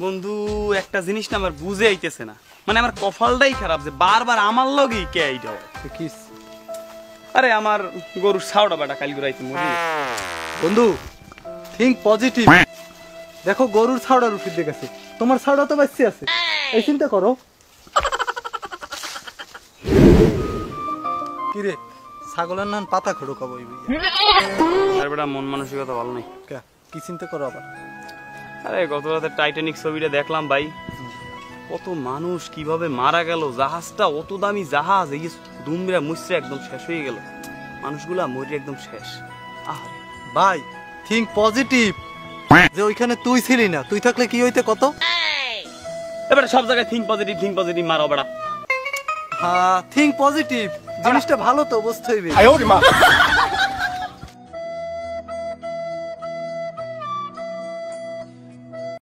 বন্ধু একটা জিনিস না আমার বুঝে আইতেছে না, মানে আমার কপালটাই খারাপ যে বারবার আমার লগেই কে আইডা। আরে আমার গরুর ছাউটা বেটা কাল গুরাইতে মরি। বন্ধু থিঙ্ক পজিটিভ। দেখো গরুর ছাউড়ার উঠিয়ে দেখেছে, তোমার ছাউড়া তো বাঁচতে আছে, এই চিন্তা করো। কিরে ছাগলের নান পাতা খড়ো খাবো। আর বেটা মন মানসিকতা ভালো নেই। কি চিন্তা করো আবার? আরে গত রাতে টাইটানিক ছবিটা দেখলাম ভাই, কত মানুষ কিভাবে মারা গেল, জাহাজটা অত দামি জাহাজ এই দুমরা মুচড়ে একদম শেষ হয়ে গেল, মানুষগুলা মরে একদম শেষ। আহ ভাই থিঙ্ক পজিটিভ, যে ওইখানে তুই ছিলি না, তুই থাকলে কি হইতে কত। এবারে সব জায়গায় থিঙ্ক পজিটিভ মারো বেটা। হ্যাঁ থিঙ্ক পজিটিভ, জিনিসটা ভালো তো বুঝতে হইবে।